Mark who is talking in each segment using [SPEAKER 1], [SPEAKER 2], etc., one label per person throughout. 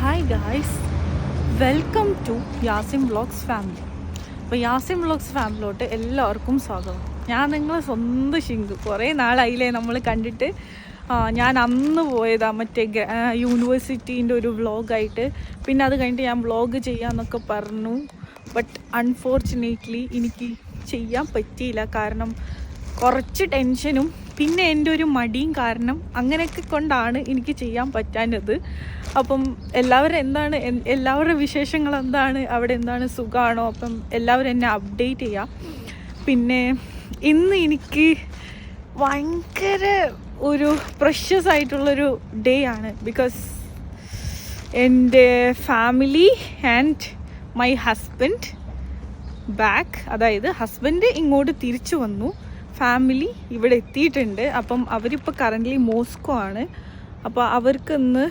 [SPEAKER 1] Hi guys, welcome to Yasim vlogs family. അപ്പോൾ Yasim vlogs ഫാമിലിയിലോട്ട് എല്ലാവർക്കും സ്വാഗതം. ഞാൻ നിങ്ങളെ സ്വന്തം ഷിങ്കു. കുറേ നാളായില്ലേ നമ്മൾ കണ്ടിട്ട്. ഞാൻ അന്ന് പോയതാണ് മറ്റേ യൂണിവേഴ്സിറ്റീൻ്റെ ഒരു വ്ളോഗായിട്ട്. പിന്നെ അത് കഴിഞ്ഞിട്ട് ഞാൻ വ്ളോഗ് ചെയ്യാമെന്നൊക്കെ പറഞ്ഞു. ബട്ട് അൺഫോർച്ചുനേറ്റ്ലി എനിക്ക് ചെയ്യാൻ പറ്റിയില്ല. കാരണം കുറച്ച് ടെൻഷനും പിന്നെ എൻ്റെ ഒരു മടിയും കാരണം അങ്ങനെയൊക്കെ കൊണ്ടാണ് എനിക്ക് ചെയ്യാൻ പറ്റാഞ്ഞത്. അപ്പം എല്ലാവരുടെ വിശേഷങ്ങൾ എന്താണ്, അവിടെ എന്താണ്, സുഖമാണോ? അപ്പം എല്ലാവരും എന്നെ അപ്ഡേറ്റ് ചെയ്യാം. പിന്നെ ഇന്ന് എനിക്ക് ഭയങ്കര ഒരു പ്രഷ്യസ് ആയിട്ടുള്ളൊരു ഡേ ആണ്. ബിക്കോസ് എൻ്റെ family and my husband back, അതായത് ഹസ്ബൻഡ് ഇങ്ങോട്ട് തിരിച്ചു വന്നു, ഫാമിലി ഇവിടെ എത്തിയിട്ടുണ്ട്. അപ്പം അവരിപ്പോൾ കറൻ്റ്ലി മോസ്കോ ആണ്. അപ്പോൾ അവർക്ക് ഇന്ന്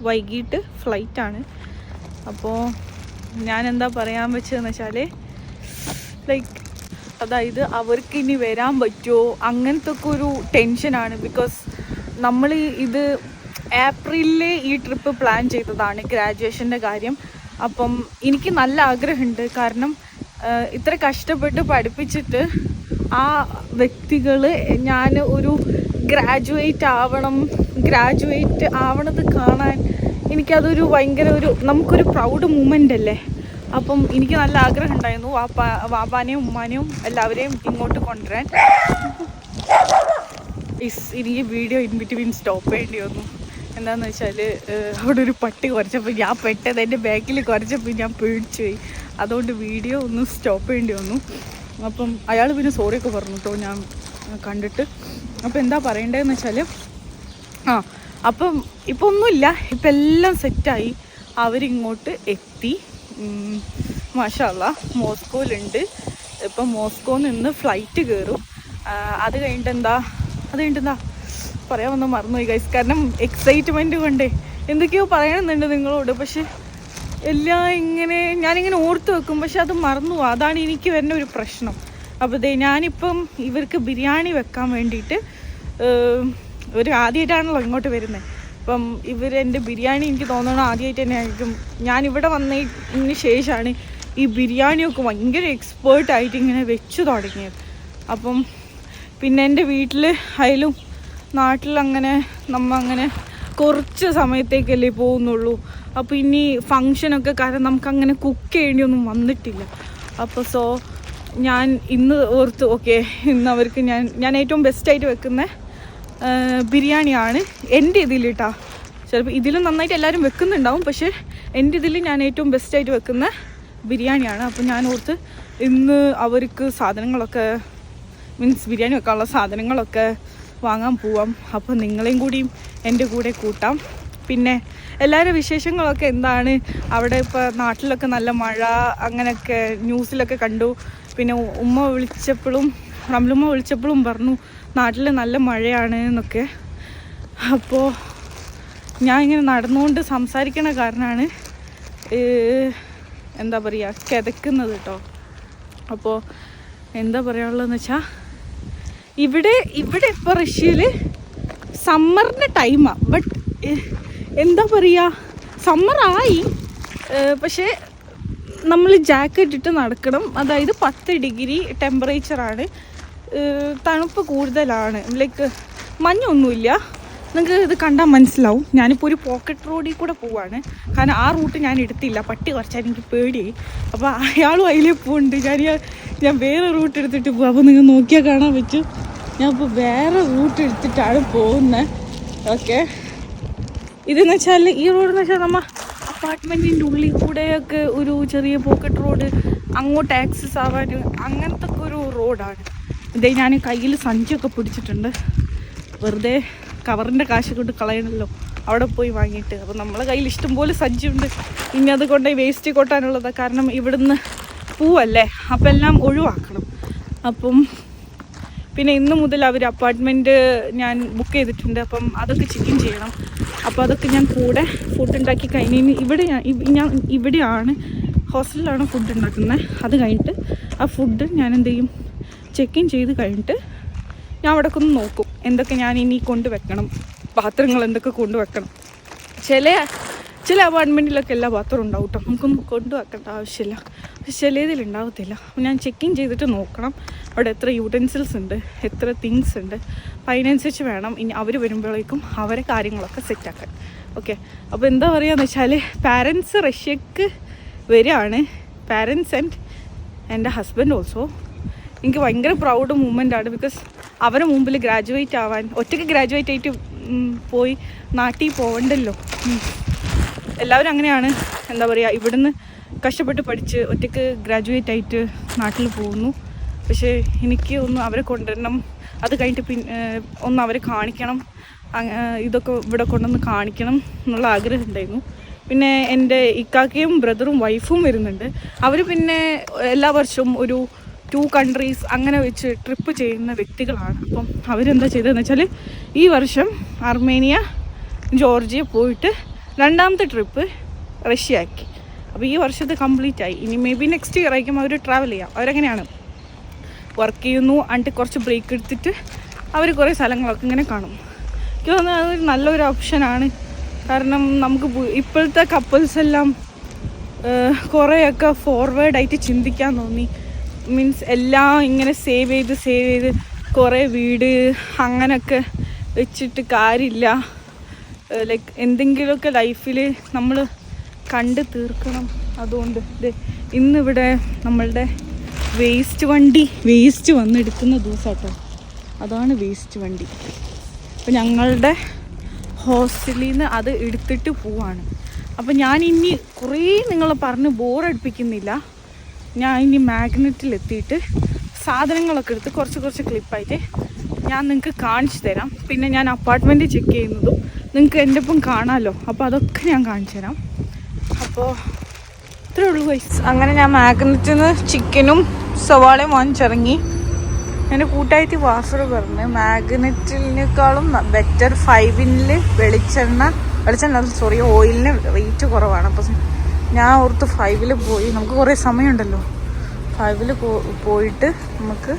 [SPEAKER 1] വൈകിട്ട് ഫ്ലൈറ്റാണ്. അപ്പോൾ ഞാൻ എന്താ പറയാൻ വെച്ചതെന്ന് വെച്ചാൽ, ലൈക്ക് അതായത് അവർക്ക് ഇനി വരാൻ പറ്റുമോ അങ്ങനത്തെ ഒക്കെ ഒരു ടെൻഷനാണ്. ബിക്കോസ് നമ്മൾ ഇത് ഏപ്രിലിൽ ഈ ട്രിപ്പ് പ്ലാൻ ചെയ്തതാണ്, ഗ്രാജുവേഷൻ്റെ കാര്യം. അപ്പം എനിക്ക് നല്ല ആഗ്രഹമുണ്ട്. കാരണം ഇത്ര കഷ്ടപ്പെട്ട് പഠിപ്പിച്ചിട്ട് ആ വ്യക്തികൾ ഞാൻ ഒരു ഗ്രാജുവേറ്റ് ആവണത് കാണാൻ എനിക്കതൊരു ഭയങ്കര നമുക്കൊരു പ്രൗഡ് മൂമെൻ്റ് അല്ലേ. അപ്പം എനിക്ക് നല്ല ആഗ്രഹം ഉണ്ടായിരുന്നു വാപ്പാനെയും ഉമ്മാനെയും എല്ലാവരെയും ഇങ്ങോട്ട് കൊണ്ടുവരാൻ. എനിക്ക് വീഡിയോ ഇൻ ബിറ്റ്വീൻ സ്റ്റോപ്പ് ചെയ്യേണ്ടി വന്നു. എന്താണെന്ന് വെച്ചാൽ അവിടെ ഒരു പട്ടി കുറച്ചപ്പോൾ ഞാൻ പെട്ടത് എൻ്റെ ബാക്കിൽ കുറച്ചപ്പോൾ ഞാൻ പേടിച്ചു പോയി. അതുകൊണ്ട് വീഡിയോ ഒന്ന് സ്റ്റോപ്പ് ചെയ്യേണ്ടി വന്നു. അപ്പം അയാൾ പിന്നെ സോറിയൊക്കെ പറഞ്ഞു കേട്ടോ ഞാൻ കണ്ടിട്ട്. അപ്പോൾ എന്താ പറയേണ്ടതെന്ന് വെച്ചാൽ, അപ്പം ഇപ്പോൾ ഒന്നുമില്ല, ഇപ്പം എല്ലാം സെറ്റായി. അവരിങ്ങോട്ട് എത്തി. മാഷാ അല്ലാ മോസ്കോയിലുണ്ട്. ഇപ്പം മോസ്കോയിൽ നിന്ന് ഫ്ലൈറ്റ് കയറും. അത് കഴിഞ്ഞിട്ട് എന്താ പറയാൻ വന്ന് മറന്നുപോയി ഗൈസ്. കാരണം എക്സൈറ്റ്മെൻറ്റ് കൊണ്ടേ എന്തൊക്കെയോ പറയണമെന്നുണ്ട് നിങ്ങളോട്. പക്ഷെ എല്ലാം ഞാനിങ്ങനെ ഓർത്ത് വെക്കും, പക്ഷെ അത് മറന്നു പോകും. അതാണ് എനിക്ക് വരുന്ന ഒരു പ്രശ്നം. അപ്പോൾ ഞാനിപ്പം ഇവർക്ക് ബിരിയാണി വെക്കാൻ വേണ്ടിയിട്ട്, ഒരു ആദ്യമായിട്ടാണല്ലോ ഇങ്ങോട്ട് വരുന്നത്. അപ്പം എൻ്റെ ബിരിയാണി എനിക്ക് തോന്നണം ആദ്യമായിട്ട് തന്നെ ആയിരിക്കും. ഞാനിവിടെ വന്നതിന് ശേഷമാണ് ഈ ബിരിയാണിയൊക്കെ ഭയങ്കര എക്സ്പേർട്ടായിട്ട് ഇങ്ങനെ വെച്ച് തുടങ്ങിയത്. അപ്പം പിന്നെ എൻ്റെ വീട്ടിൽ ആയാലും നാട്ടിലങ്ങനെ അങ്ങനെ കുറച്ച് സമയത്തേക്കല്ലേ പോകുന്നുള്ളൂ. അപ്പോൾ ഇനി ഫങ്ഷനൊക്കെ കാരണം നമുക്കങ്ങനെ കുക്ക് ചെയ്യേണ്ടിയൊന്നും വന്നിട്ടില്ല. അപ്പോൾ ഞാൻ ഇന്ന് ഓർത്ത് ഓക്കെ, ഇന്ന് അവർക്ക് ഞാൻ ഏറ്റവും ബെസ്റ്റായിട്ട് വെക്കുന്ന ബിരിയാണിയാണ് എൻ്റെ ഇതിൽ കേട്ടോ. ചിലപ്പോൾ ഇതിലും നന്നായിട്ട് എല്ലാവരും വെക്കുന്നുണ്ടാവും, പക്ഷേ എൻ്റെ ഇതിൽ ഞാൻ ഏറ്റവും ബെസ്റ്റായിട്ട് വെക്കുന്ന ബിരിയാണിയാണ്. അപ്പോൾ ഞാൻ ഓർത്ത് ഇന്ന് അവർക്ക് സാധനങ്ങളൊക്കെ ബിരിയാണി വെക്കാനുള്ള സാധനങ്ങളൊക്കെ വാങ്ങാൻ പോവാം. അപ്പോൾ നിങ്ങളെയും കൂടിയും എൻ്റെ കൂടെ കൂട്ടാം. പിന്നെ എല്ലാവരുടെ വിശേഷങ്ങളൊക്കെ എന്താണ്, അവിടെ ഇപ്പോൾ നാട്ടിലൊക്കെ നല്ല മഴ അങ്ങനെയൊക്കെ ന്യൂസിലൊക്കെ കണ്ടു. പിന്നെ റംലുമ്മ വിളിച്ചപ്പോഴും പറഞ്ഞു നാട്ടിൽ നല്ല മഴയാണ് എന്നൊക്കെ. അപ്പോൾ ഞാൻ ഇങ്ങനെ നടന്നുകൊണ്ട് സംസാരിക്കണ കാരണമാണ് എന്താ പറയുക കിതക്കുന്നത് കേട്ടോ. അപ്പോൾ എന്താ പറയാനുള്ളതെന്ന് വെച്ചാൽ, ഇവിടെ ഇപ്പോൾ റഷ്യയിൽ സമ്മറിൻ്റെ ടൈമാണ്. ബട്ട് എന്താ പറയുക, സമ്മറായി, പക്ഷേ നമ്മൾ ജാക്കറ്റ് ഇട്ട് നടക്കണം. അതായത് 10 ഡിഗ്രി ടെമ്പറേച്ചറാണ്, തണുപ്പ് കൂടുതലാണ്. ലൈക്ക് മഞ്ഞൊന്നുമില്ല. നിങ്ങൾക്ക് ഇത് കണ്ടാൽ മനസ്സിലാവും. ഞാനിപ്പോൾ ഒരു പോക്കറ്റ് റോഡിൽ കൂടെ പോവാണ്. കാരണം ആ റൂട്ട് ഞാൻ എടുത്തില്ല, പട്ടി കുറച്ചാൽ എനിക്ക് പേടിയായി. അപ്പോൾ അയാളും അതിലേ പോകുന്നുണ്ട്. ഞാൻ വേറെ റൂട്ട് എടുത്തിട്ട് പോകും. അപ്പോൾ നിങ്ങൾ നോക്കിയാൽ കാണാൻ പറ്റും. ഞാൻ ഇപ്പോൾ വേറെ റൂട്ട് എടുത്തിട്ടാണ് പോകുന്നത്. ഓക്കെ, ഇതെന്ന് വെച്ചാൽ ഈ റോഡെന്ന് വെച്ചാൽ നമ്മൾ അപ്പാർട്ട്മെൻറ്റിൻ്റെ ഉള്ളിൽ കൂടെയൊക്കെ ഒരു ചെറിയ പോക്കറ്റ് റോഡ്, അങ്ങോട്ട് ആക്സസ് ആവാൻ അങ്ങനത്തെ ഒക്കെ ഒരു റോഡാണ്. ഇതേ ഞാൻ കയ്യിൽ സഞ്ചിയൊക്കെ പിടിച്ചിട്ടുണ്ട്. വെറുതെ കവറിൻ്റെ കാശ് കൊണ്ട് കളയണമല്ലോ അവിടെ പോയി വാങ്ങിയിട്ട്. അപ്പോൾ നമ്മളെ കയ്യിൽ ഇഷ്ടംപോലെ സഞ്ചിയുണ്ട്. ഇനി അത് കൊണ്ട് വേസ്റ്റ് കൊട്ടാനുള്ളതാണ്. കാരണം ഇവിടുന്ന് പൂവല്ലേ, അപ്പം എല്ലാം ഒഴിവാക്കണം. അപ്പം പിന്നെ ഇന്ന് മുതൽ അവർ അപ്പാർട്ട്മെൻറ്റ് ഞാൻ ബുക്ക് ചെയ്തിട്ടുണ്ട്. അപ്പം അതൊക്കെ ചെക്ക് ചെയ്യണം. അപ്പോൾ അതൊക്കെ ഞാൻ കൂടെ ഫുഡ് ഉണ്ടാക്കി കഴിഞ്ഞ് ഇവിടെയാണ് ഹോസ്റ്റലിലാണ് ഫുഡ് ഉണ്ടാക്കുന്നത്. അത് കഴിഞ്ഞിട്ട് ആ ഫുഡ് ഞാൻ എന്ത് ചെയ്യും, ചെക്ക് ഇൻ ചെയ്ത് കഴിഞ്ഞിട്ട് ഞാൻ അവിടെ ഒന്ന് നോക്കും എന്തൊക്കെ ഞാൻ ഇനി കൊണ്ടുവെക്കണം, പാത്രങ്ങൾ എന്തൊക്കെ കൊണ്ടുവെക്കണം. ചില ചില അപ്പാർട്ട്മെൻറ്റിലൊക്കെ എല്ലാ ബാത്റൂം ഉണ്ടാവും കേട്ടോ, നമുക്കൊന്നും കൊണ്ടുവെക്കേണ്ട ആവശ്യമില്ല. പക്ഷെ ചിലതിൽ ഉണ്ടാവത്തില്ല. ഞാൻ ചെക്കിങ് ചെയ്തിട്ട് നോക്കണം അവിടെ എത്ര യൂട്ടൻസിൽസ് ഉണ്ട്, എത്ര തിങ്സ് ഉണ്ട്. അപ്പോൾ അതിനനുസരിച്ച് വേണം ഇനി അവർ വരുമ്പോഴേക്കും അവരെ കാര്യങ്ങളൊക്കെ സെറ്റാക്കാൻ. ഓക്കെ, അപ്പോൾ എന്താ പറയുകയെന്ന് വെച്ചാൽ പാരൻസ് റഷ്യക്ക് വരികയാണ്, പാരൻസ് ആൻഡ് എൻ്റെ ഹസ്ബൻഡ് ഓൾസോ. എനിക്ക് ഭയങ്കര പ്രൗഡ് മൂമെൻ്റാണ്. ബിക്കോസ് അവരെ മുമ്പിൽ ഗ്രാജുവേറ്റ് ആവാൻ, ഒറ്റയ്ക്ക് ഗ്രാജുവേറ്റ് ആയിട്ട് പോയി നാട്ടിൽ പോകണ്ടല്ലോ. എല്ലാവരും അങ്ങനെയാണ്, എന്താ പറയുക, ഇവിടുന്ന് കഷ്ടപ്പെട്ട് പഠിച്ച് ഒറ്റയ്ക്ക് ഗ്രാജുവേറ്റ് ആയിട്ട് നാട്ടിൽ പോകുന്നു. പക്ഷേ എനിക്ക് ഒന്ന് അവരെ കൊണ്ടുവരണം, അത് കഴിഞ്ഞിട്ട് ഒന്ന് അവരെ കാണിക്കണം, ഇതൊക്കെ ഇവിടെ കൊണ്ടുവന്ന് കാണിക്കണം എന്നുള്ള ആഗ്രഹം ഉണ്ടായിരുന്നു. പിന്നെ എൻ്റെ ഇക്കാക്കയും ബ്രദറും വൈഫും വരുന്നുണ്ട്. അവർ പിന്നെ എല്ലാ വർഷവും ഒരു 2 കൺട്രീസ് അങ്ങനെ വെച്ച് ട്രിപ്പ് ചെയ്യുന്ന വ്യക്തികളാണ്. അപ്പം അവരെന്താ ചെയ്തതെന്ന് വെച്ചാൽ ഈ വർഷം അർമേനിയ, ജോർജിയ പോയിട്ട് 2ാമത്തെ ട്രിപ്പ് റഷ്യ ആക്കി. അപ്പോൾ ഈ വർഷത്തെ കംപ്ലീറ്റ് ആയി. ഇനി മേ ബി നെക്സ്റ്റ് ഇയർ ആയിരിക്കും അവർ ട്രാവൽ ചെയ്യാം. അവരെങ്ങനെയാണ് വർക്ക് ചെയ്യുന്നു, എന്നിട്ട് കുറച്ച് ബ്രേക്ക് എടുത്തിട്ട് അവർ കുറേ സ്ഥലങ്ങളൊക്കെ ഇങ്ങനെ കാണും. എനിക്ക് തോന്നുന്നത് അതൊരു നല്ലൊരു ഓപ്ഷനാണ്. കാരണം നമുക്ക് ഇപ്പോഴത്തെ കപ്പിൾസ് എല്ലാം കുറേയൊക്കെ ഫോർവേഡായിട്ട് ചിന്തിക്കാൻ തോന്നി. മീൻസ് എല്ലാം ഇങ്ങനെ സേവ് ചെയ്ത് കുറേ വീട് അങ്ങനെയൊക്കെ വെച്ചിട്ട് കാര്യമില്ല. ലൈക്ക് എന്തെങ്കിലുമൊക്കെ ലൈഫിൽ നമ്മൾ കണ്ട് തീർക്കണം. അതുകൊണ്ട് ഇന്നിവിടെ നമ്മളുടെ വേസ്റ്റ് വന്നെടുക്കുന്ന ദിവസം കേട്ടോ. അതാണ് വേസ്റ്റ് വണ്ടി. അപ്പോൾ ഞങ്ങളുടെ ഹോസ്റ്റലിൽ നിന്ന് അത് എടുത്തിട്ട് പോവാണ്. അപ്പോൾ ഞാൻ ഇനി കുറേ നിങ്ങളെ പറഞ്ഞ് ബോറടിപ്പിക്കുന്നില്ല. ഞാൻ ഇനി മാഗ്നറ്റിലെത്തിയിട്ട് സാധനങ്ങളൊക്കെ എടുത്ത് കുറച്ച് ക്ലിപ്പായിട്ട് ഞാൻ നിങ്ങൾക്ക് കാണിച്ചു തരാം. പിന്നെ ഞാൻ അപ്പാർട്ട്മെൻറ്റ് ചെക്ക് ചെയ്യുന്നതും നിങ്ങൾക്ക് എൻ്റെ ഒപ്പം കാണാമല്ലോ. അപ്പോൾ അതൊക്കെ ഞാൻ കാണിച്ചു തരാം. അപ്പോൾ ഇത്രേ ഉള്ളൂ ഗൈസ്. അങ്ങനെ ഞാൻ മാഗ്നറ്റിൽ നിന്ന് ചിക്കനും സവാളയും വാങ്ങിച്ചിറങ്ങി. എൻ്റെ കൂട്ടായിട്ട് വാസർ പറഞ്ഞ് മാഗ്നറ്റിനേക്കാളും ബെറ്റർ 5-ൽ ഓയിലിന് റേറ്റ് കുറവാണ്. അപ്പം ഞാൻ ഓർത്ത് 5-ൽ പോയി, നമുക്ക് കുറേ സമയമുണ്ടല്ലോ, 5-ൽ പോയിട്ട് നമുക്ക്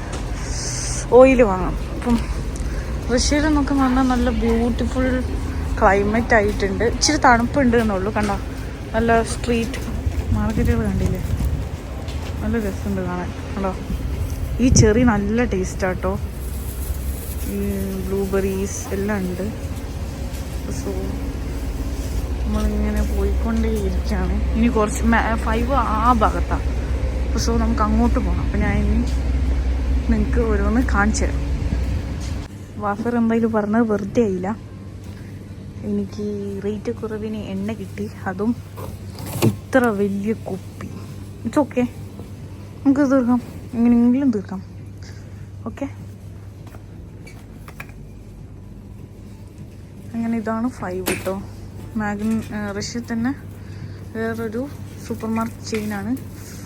[SPEAKER 1] ഓയിൽ വാങ്ങാം. അപ്പം റഷ്യയിൽ എന്നൊക്കെ പറഞ്ഞാൽ നല്ല ബ്യൂട്ടിഫുൾ ക്ലൈമറ്റ് ആയിട്ടുണ്ട്. ഇച്ചിരി തണുപ്പുണ്ട് എന്നുള്ളൂ. കണ്ടോ, നല്ല സ്ട്രീറ്റ് മാർക്കറ്റുകൾ കണ്ടില്ലേ, നല്ല രസമുണ്ട് കാണാൻ. കണ്ടോ, ഈ ചെറി നല്ല ടേസ്റ്റാട്ടോ. ഈ ബ്ലൂബെറീസ് എല്ലാം ഉണ്ട്. സോ നമ്മളിങ്ങനെ പോയിക്കൊണ്ടേ ഇരിക്കുകയാണ്. ഇനി കുറച്ച് 5 ആ ഭാഗത്താണ്. സോ നമുക്ക് അങ്ങോട്ട് പോകണം. അപ്പം ഞാൻ ഇനി നിങ്ങൾക്ക് ഓരോന്ന് കാണിച്ചു തരാം. വാഫർ എന്തായാലും പറഞ്ഞത് വെറുതെ ആയില്ല. എനിക്ക് റേറ്റ് കുറവിന് എണ്ണ കിട്ടി, അതും ഇത്ര വലിയ കുപ്പി. ഇറ്റ്സ് ഓക്കെ, നമുക്ക് തീർക്കാം, എങ്ങനെയെങ്കിലും തീർക്കാം. ഓക്കെ, അങ്ങനെ ഇതാണ് 5 കേട്ടോ. റഷ്യയിൽ തന്നെ വേറൊരു സൂപ്പർ മാർക്കറ്റ് ചെയിനാണ്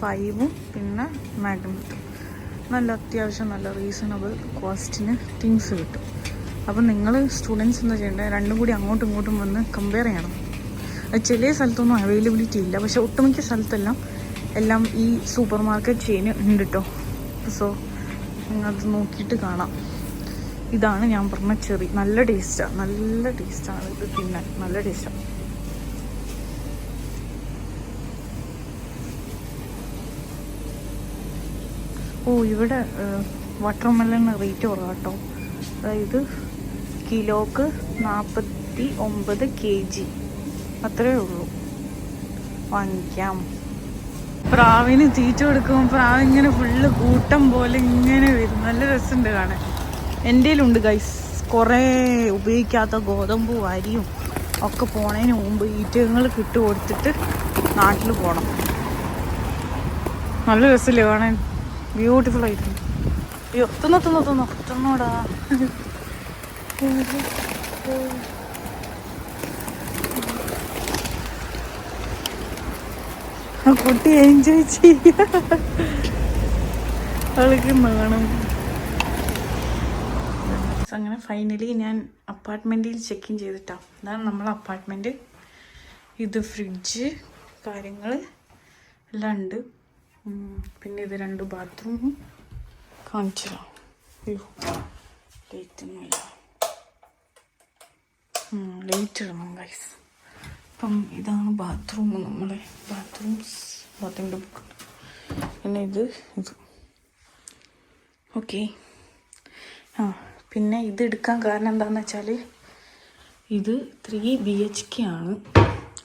[SPEAKER 1] 5-ഉം പിന്നെ മാഗ്നറ്റും. നല്ല അത്യാവശ്യം നല്ല റീസണബിൾ കോസ്റ്റിന് തിങ്സ് കിട്ടും. അപ്പം നിങ്ങൾ സ്റ്റുഡൻസ് എന്താ ചെയ്യേണ്ടത്, രണ്ടും കൂടി അങ്ങോട്ടും ഇങ്ങോട്ടും വന്ന് കമ്പയർ ചെയ്യണം. അത് ചില സ്ഥലത്തൊന്നും അവൈലബിലിറ്റി ഇല്ല, പക്ഷെ ഒട്ടുമിക്ക സ്ഥലത്തെല്ലാം ഈ സൂപ്പർ മാർക്കറ്റ് ചെയിൻ ഉണ്ട് കേട്ടോ. സോ നിങ്ങളത് നോക്കിയിട്ട് കാണാം. ഇതാണ് ഞാൻ പറഞ്ഞ ചെറി. നല്ല ടേസ്റ്റാണ് ഇത് തിന്നാൻ, നല്ല ടേസ്റ്റാണ്. ഇവിടെ വാട്ടർമെലൺ റേറ്റ് കുറവാട്ടോ. അതായത് കിലോക്ക് 49 kg, അത്രയേ ഉള്ളൂ. വാങ്ങിക്കാം. പ്രാവിന് തീറ്റ കൊടുക്കുമ്പോൾ പ്രാവ് ഇങ്ങനെ ഫുള്ള് കൂട്ടം പോലെ ഇങ്ങനെ വരും. നല്ല രസമുണ്ട് കാണാൻ. എൻ്റെ കയ്യിലുണ്ട് ഗൈസ് കുറേ ഉപയോഗിക്കാത്ത ഗോതമ്പും അരിയും ഒക്കെ പോണതിന് മുമ്പ് ഈറ്റങ്ങൾക്ക് ഇട്ട് കൊടുത്തിട്ട് നാട്ടിൽ പോകണം. നല്ല രസമില്ലേ കാണാൻ, ബ്യൂട്ടിഫുൾ ആയിട്ടുണ്ട്. അയ്യോ തിന്നോടാ. ആ കുട്ടി എൻജോയ് ചെയ്യ, അവൾക്ക് നാണം. അങ്ങനെ ഫൈനലി ഞാൻ അപ്പാർട്ട്മെൻറ്റിൽ ചെക്ക് ഇൻ ചെയ്തിട്ടാണ്. ഇതാണ് നമ്മളെ അപ്പാർട്ട്മെൻറ്റ്. ഇത് ഫ്രിഡ്ജ് കാര്യങ്ങൾ എല്ലാം ഉണ്ട്. പിന്നെ ഇത് 2 ബാത്റൂമും കാണിച്ചു തരാം. അയ്യോ ലൈറ്റ് ഒന്നുമില്ല, ലൈറ്റ് ഇടണം ഗൈസ്. അപ്പം ഇതാണ് ബാത്റൂം. നമ്മളെ ബാത്തിൻ്റെ ബുക്ക്. പിന്നെ ഇത് ഓക്കെ. പിന്നെ ഇത് എടുക്കാൻ കാരണം എന്താണെന്ന് വെച്ചാൽ ഇത് 3 BHK ആണ്.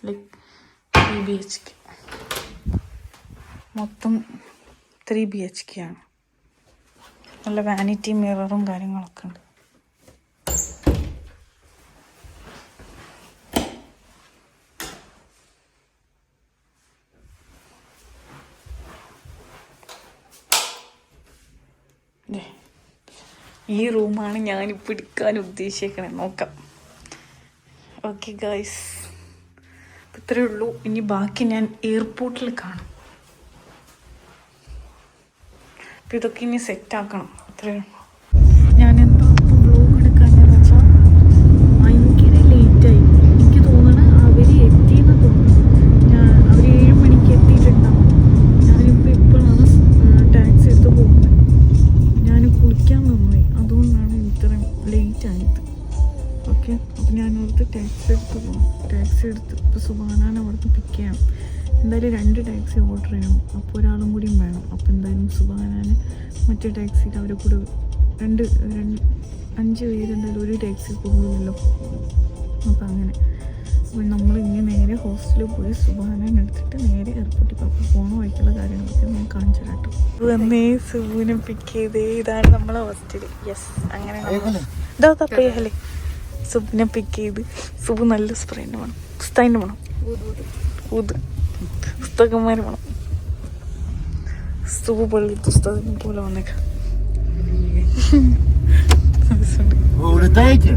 [SPEAKER 1] ലൈക്ക് 3 BHK മൊത്തം 3 BHK ആണ്. നല്ല വാനിറ്റി മിററും കാര്യങ്ങളൊക്കെ ഉണ്ട്. ഈ റൂമാണ് ഞാനിപ്പോൾ എടുക്കാൻ ഉദ്ദേശിക്കണേ. നോക്കാം. ഓക്കെ ഗൈസ്, ഇത്രയേ ഉള്ളൂ. ഇനി ബാക്കി ഞാൻ എയർപോർട്ടിൽ കാണും. അപ്പം ഇതൊക്കെ ഇനി സെറ്റാക്കണം. അത്രയേ ഉള്ളൂ. ഞാൻ എന്താ വ്ലോഗ് എടുക്കാനെന്ന് വെച്ചാൽ ഭയങ്കര ലേറ്റായി. എനിക്ക് തോന്നണം അവർ എത്തിയെന്ന് തോന്നുന്നു. അവർ 7 മണിക്ക് എത്തിയിട്ടുണ്ടാവും. ഞാനിപ്പോൾ ഇപ്പോഴാണ് ടാക്സി എടുത്ത് പോകുന്നത്. ഞാൻ കുളിക്കാൻ നിന്നുപോയി, അതുകൊണ്ടാണ് ഇത്രയും ലേറ്റ് ആയത്. ഓക്കെ, അപ്പം ഞാനോർത്ത് ടാക്സി എടുത്ത് പോകാം. ടാക്സി എടുത്ത് ഇപ്പോൾ സുബാനാനെ അവിടുന്ന് പിക്ക് ചെയ്യണം. എന്തായാലും 2 ടാക്സി ഓർഡർ ചെയ്യണം. അപ്പോൾ ഒരാളും കൂടിയും വേണം. അപ്പോൾ എന്തായാലും സുബാനാനെ മറ്റേ ടാക്സിയിൽ അവരെ കൂടെ 5 പേരുണ്ടായാലും ഒരു ടാക്സി പോകുമല്ലോ. അപ്പം അങ്ങനെ അപ്പോൾ നമ്മൾ ഇനി നേരെ ഹോസ്റ്റലിൽ പോയി സുബാനാനെ എടുത്തിട്ട് നേരെ എയർപോർട്ടിൽ പോകും. പോണ വഴിക്കുള്ള കാര്യങ്ങളൊക്കെ ഞാൻ കാണിച്ചു തരാട്ടോ. വന്നേ സുബുവിനെ പിക്ക് ചെയ്തേ. ഇതാണ് നമ്മളെ ഹോസ്റ്റൽ. യെസ്, അങ്ങനെ ഇതാ തപ്പയല്ലേ. സുബിനെ പിക്ക് ചെയ്ത്. സുബു നല്ല സ്പ്രേൻ്റെ വേണം, പുസ്തകൻ്റെ വേണം, ഊത് പുസ്തകന്മാർ വേണം. സുബു പള്ളി പുസ്തകം പോലെ വന്നേക്കാം.
[SPEAKER 2] Улетаете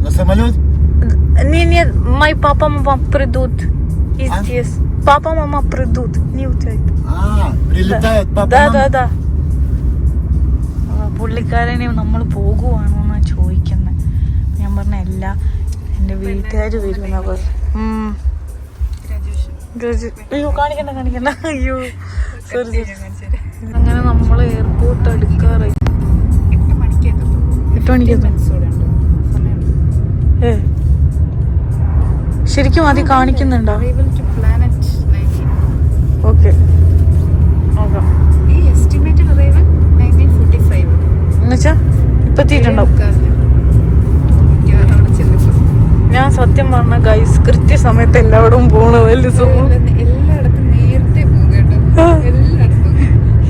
[SPEAKER 2] на самолет?
[SPEAKER 1] Нет, мои папа, мама придут здесь. Папа, мама придут, не утяют.
[SPEAKER 2] Прилетают папа, мама?
[SPEAKER 1] Да. പുള്ളിക്കാരനെ നമ്മൾ പോകുവാണോ എന്നാ ചോദിക്കുന്നത്. ഞാൻ പറഞ്ഞ അല്ല, എൻ്റെ വീട്ടുകാർ വരുമെന്നാ പറഞ്ഞു. അയ്യോ കാണിക്കണ്ട. അയ്യോ സോറി. അങ്ങനെ നമ്മൾ എയർപോർട്ട് അടുക്കാറായി. 8 മണിക്ക് ശരിക്കും ആദ്യം കാണിക്കുന്നുണ്ടോ? ഓക്കെ നോക്കാം. എന്നുവെച്ചാ ഇപ്പൊ എത്തിയിട്ടുണ്ടാവും. ഞാൻ സത്യം പറഞ്ഞ ഗൈസ് കൃത്യസമയത്ത് എല്ലായിടവും പോണതല്ലേ സുഖം.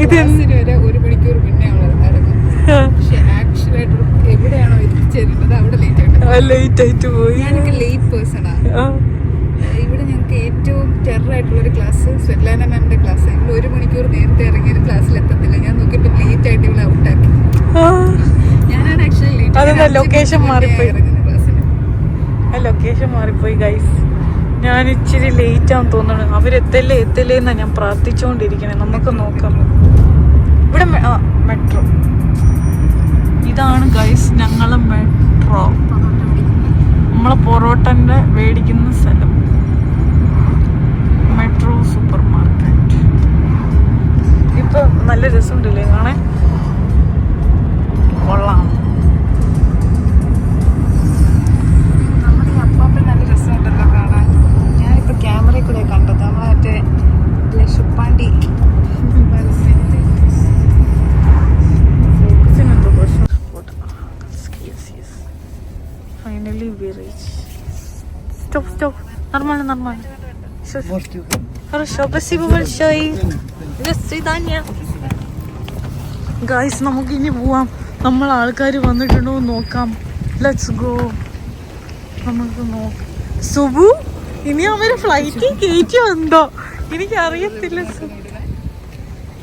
[SPEAKER 1] ഇത്
[SPEAKER 3] 1 മണിക്കൂർ മുന്നേ എവിടെയാണോ എത്തിച്ചേരുന്നത് അവിടെ
[SPEAKER 1] ലേറ്റ് ആയിട്ട് പോയി.
[SPEAKER 3] ഞാനൊക്കെ ലേറ്റ് പേഴ്സണാ. ഇവിടെ ഞങ്ങൾക്ക് ഏറ്റവും ടെററായിട്ടുള്ളൊരു ക്ലാസ് സ്വെറ്റ്ലാന മാമിന്റെ ക്ലാസ്. ഞങ്ങൾ 1 മണിക്കൂർ നേരത്തെ ഇറങ്ങിയ ക്ലാസ്സിൽ എത്തത്തില്ല. ഞാൻ നോക്കിയപ്പോൾ ലേറ്റ് ആയിട്ട് ഇവിടെ ഔട്ടാക്കി. ഞാനാണ് ആക്ച്വലി ലേറ്റ്.
[SPEAKER 1] ലൊക്കേഷൻ മാറിപ്പോയി ഗൈസ്. ഞാൻ ഇച്ചിരി ലേറ്റ് ആണെന്ന് തോന്നുന്നു. അവരെത്തല്ലേ എന്നാ ഞാൻ പ്രാർത്ഥിച്ചുകൊണ്ടിരിക്കണേ. നമുക്ക് നോക്കാം. ഇവിടെ മെട്രോ ഇതാണ് ഗൈസ്, ഞങ്ങളെ മെട്രോ. നമ്മളെ പൊറോട്ടൻ്റെ മേടിക്കുന്ന സ്ഥലം മെട്രോ സൂപ്പർ മാർക്കറ്റ്. ഇപ്പൊ നല്ല രസമുണ്ടല്ലേ കാണാൻ, കൊള്ളാം.
[SPEAKER 3] നമ്മുടെ ഈ അപ്പാപ്പൻ നല്ല രസമുണ്ടല്ലോ കാണാൻ. ഞാനിപ്പോൾ ക്യാമറയിൽ കൂടെ കണ്ടത്. നമ്മളെ മറ്റേ ലക്ഷപ്പാണ്ടി
[SPEAKER 1] Finally we reach. Stop. Нормально. Хорошо, спасибо большое. До свидания. Guys, നമുക്ക് ഇനി പോവാം. നമ്മൾ ആൾക്കാർ വന്നിട്ടുണ്ടോ നോക്കാം. Let's go. നമുക്ക് നോക്കാം. സുബു ഇനി അവര് ഫ്ലൈറ്റിൽ കയറ്റിയുണ്ടോ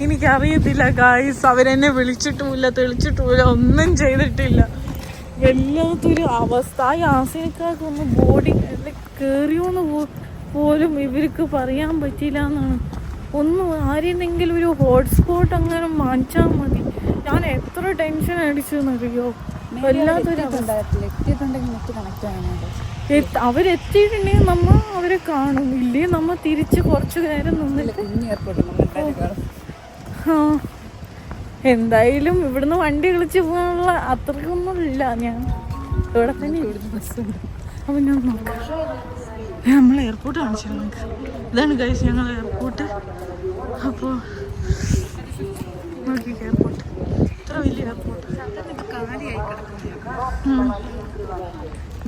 [SPEAKER 1] എനിക്കറിയത്തില്ല ഗായ്സ്. അവരെന്നെ വിളിച്ചിട്ടുമില്ല, തെളിച്ചിട്ടുമില്ല, ഒന്നും ചെയ്തിട്ടില്ല. വല്ലാത്തൊരു അവസ്ഥ. യാസിനക്കാർക്കൊന്ന് ബോഡി കയറിയോന്ന് പോലും ഇവർക്ക് പറയാൻ പറ്റില്ല എന്നാണ്. ഒന്ന് ആരെന്നെങ്കിലും ഒരു ഹോട്ട്സ്പോട്ട് അങ്ങനെ മാറ്റാൻ മതി. ഞാൻ എത്ര ടെൻഷൻ അടിച്ചെന്നറിയോ. വല്ലാത്തൊരു അവരെത്തിയിട്ടുണ്ടെങ്കിൽ നമ്മ അവരെ കാണും. ഇല്ലേ നമ്മ തിരിച്ച് കുറച്ചു നേരം നിന്നിട്ട് എന്തായാലും ഇവിടുന്ന് വണ്ടി കളിച്ച് പോകാനുള്ള അത്രക്കൊന്നും ഇല്ല. ഞാൻ ഇവിടെ തന്നെ അപ്പം ഞാൻ നോക്കാം. നമ്മൾ എയർപോർട്ട് കാണിച്ചു നമുക്ക്. ഇതാണ് ഗൈസ് ഞങ്ങൾ എയർപോർട്ട്. അപ്പോൾ നോക്കി എയർപോർട്ട് ഇത്ര വലിയ airport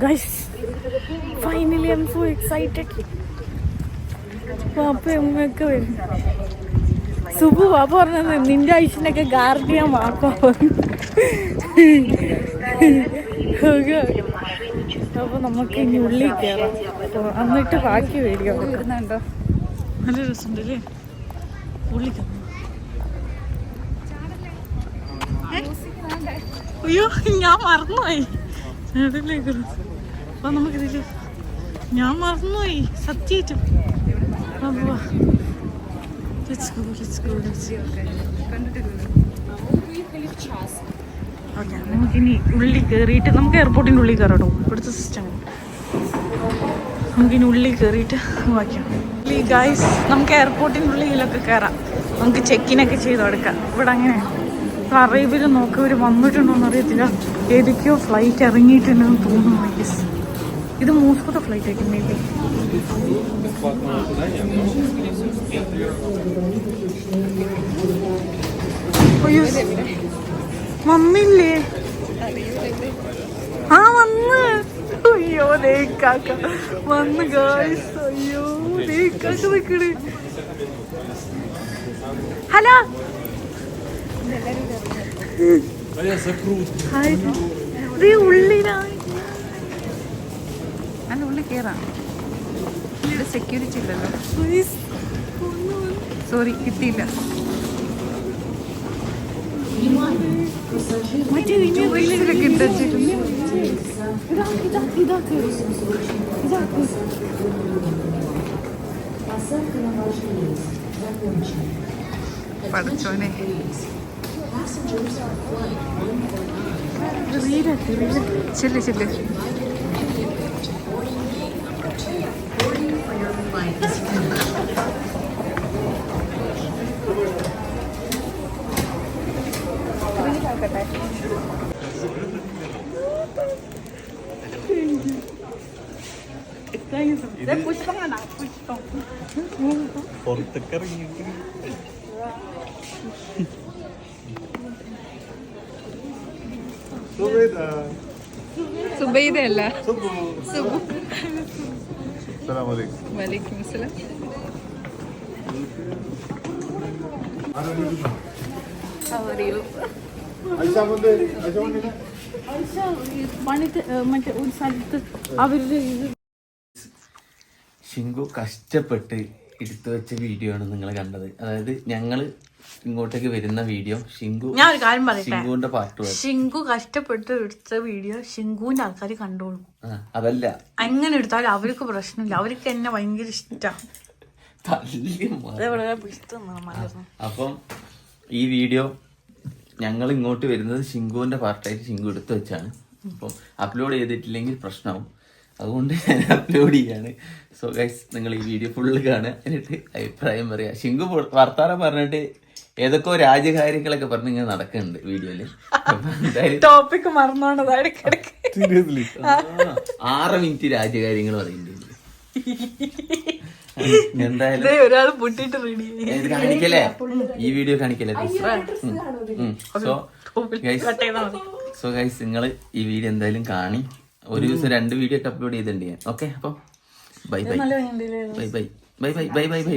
[SPEAKER 1] guys. Finally I M so excited. വാപ്പ അമ്മയൊക്കെ വരും. സുബു വാപ്പ പറഞ്ഞത് നിന്റെ ഐശ്വര്യൊക്കെ ഗാർഡ് ചെയ്യാൻ വാപ്പ അപ്പൊ നമുക്ക് ഇനി ഉള്ളിൽ കയറാം. എന്നിട്ട് ബാക്കി വീഡിയോ വരുന്നുണ്ടോ? നല്ല രസമുണ്ടല്ലേ ഉള്ളിൽ കയറാം. അയ്യോ ഞാൻ മറന്നുപോയി. അപ്പൊ നമുക്കിതില് ഞാൻ മറന്നുപോയി സത്യായിട്ടും. ഓക്കെ നമുക്കിനി ഉള്ളിൽ കയറിയിട്ട് നമുക്ക് എയർപോർട്ടിൻ്റെ ഉള്ളിൽ കയറട്ടോ. ഇവിടുത്തെ സിസ്റ്റം നമുക്കിനി ഉള്ളിൽ കയറിയിട്ട് വായിക്കാം. ഗായ്സ് നമുക്ക് എയർപോർട്ടിൻ്റെ ഉള്ളിലൊക്കെ കയറാം. നമുക്ക് ചെക്കിനൊക്കെ ചെയ്ത് കൊടുക്കാം. ഇവിടെ അങ്ങനെയാണ്. ഇപ്പോൾ അറേബ്യയിൽ നോക്കി ഒരു വന്നിട്ടുണ്ടോയെന്ന് അറിയത്തില്ല. ഏതൊക്കെയോ ഫ്ലൈറ്റ് ഇറങ്ങിയിട്ടുണ്ടെന്ന് തോന്നുന്നു ഗൈസ്. ഇത് മോസ്കോത്തെ ഫ്ലൈറ്റ് ആയിരിക്കും മേ ബി. അയ്യോ വന്നില്ലേ? ആ വന്ന്. അയ്യോ ലേക്കാക്ക വന്ന് ഗായ്സ്. അയ്യോ ലേക്കാക്ക നിൽക്കണ്. ഹലോ ഉള്ളിലായി.
[SPEAKER 3] അല്ല ഉള്ളിൽ കയറാം. ഇവിടെ സെക്യൂരിറ്റി ഇല്ലല്ലോ. സോറി കിട്ടിയില്ല. ടൂറിസ്റ്റിലൊക്കെ ഇട്ട് വെച്ചിട്ടുണ്ട്. പഠിച്ചോനെ ചെല്ല് ചെല്ല്.
[SPEAKER 4] പുറത്തൊക്കെ ഇറങ്ങിയിട്ട്
[SPEAKER 3] സുബൈദ അല്ല.
[SPEAKER 4] വലൈക്കും
[SPEAKER 3] അസ്സലാം.
[SPEAKER 1] മറ്റേ ഒരു സ്ഥലത്ത് അവരുടെ
[SPEAKER 5] ഷിങ്കു കഷ്ടപ്പെട്ട് എടുത്തു വെച്ച വീഡിയോ ആണ് നിങ്ങൾ കണ്ടത്. അതായത് ഞങ്ങള് ഇങ്ങോട്ടേക്ക് വരുന്ന വീഡിയോ
[SPEAKER 1] ഞാൻ ഒരു കാര്യം പറയട്ടെ.
[SPEAKER 5] ഷിങ്കുവിന്റെ പാട്ട്
[SPEAKER 1] ഷിങ്കു കഷ്ടപ്പെട്ട് എടുത്ത വീഡിയോ ഷിങ്കുവിന്റെ ആൾക്കാർ കണ്ടോളും.
[SPEAKER 5] അതല്ല
[SPEAKER 1] എങ്ങനെ എടുത്താലും അവർക്ക് പ്രശ്നമില്ല. അവർക്ക് എന്നെ ഭയങ്കര ഇഷ്ടമാണ്.
[SPEAKER 5] അപ്പം ഈ വീഡിയോ ഞങ്ങൾ ഇങ്ങോട്ട് വരുന്നത് ഷിങ്കുവിന്റെ പാർട്ടായിട്ട് ഷിങ്കു എടുത്തു വെച്ചാണ്. അപ്പം അപ്ലോഡ് ചെയ്തിട്ടില്ലെങ്കിൽ പ്രശ്നമാവും. അതുകൊണ്ട് ഞാൻ അപ്ലോഡ് ചെയ്യാണ്. സോ ഗൈസ് നിങ്ങൾ ഈ വീഡിയോ ഫുള്ള് കാണുക, എന്നിട്ട് അഭിപ്രായം പറയാ. ഷിങ്കു വർത്താനം പറഞ്ഞിട്ട് ഏതൊക്കെയോ രാജ്യകാര്യങ്ങളൊക്കെ പറഞ്ഞ് ഇങ്ങനെ നടക്കുന്നുണ്ട് വീഡിയോയില്.
[SPEAKER 1] ടോപ്പിക് മറന്നോണ്ടത്
[SPEAKER 5] 6 മിനിറ്റ് രാജ്യകാര്യങ്ങൾ പറയുന്നുണ്ട്. എന്തായാലും
[SPEAKER 1] ഒരാൾ പൊട്ടിട്ട് റെഡി
[SPEAKER 5] കാണിക്കല്ലേ, ഈ വീഡിയോ കാണിക്കല്ലേ. സോ ഗൈസ് നിങ്ങൾ ഈ വീഡിയോ എന്തായാലും കാണി. ഒരു ദിവസം 2 വീഡിയോ ഒക്കെ അപ്ലോഡ് ചെയ്തിട്ടുണ്ട് ഞാൻ. ഓക്കെ, അപ്പം bye bye bye bye bye bye bye bye bye.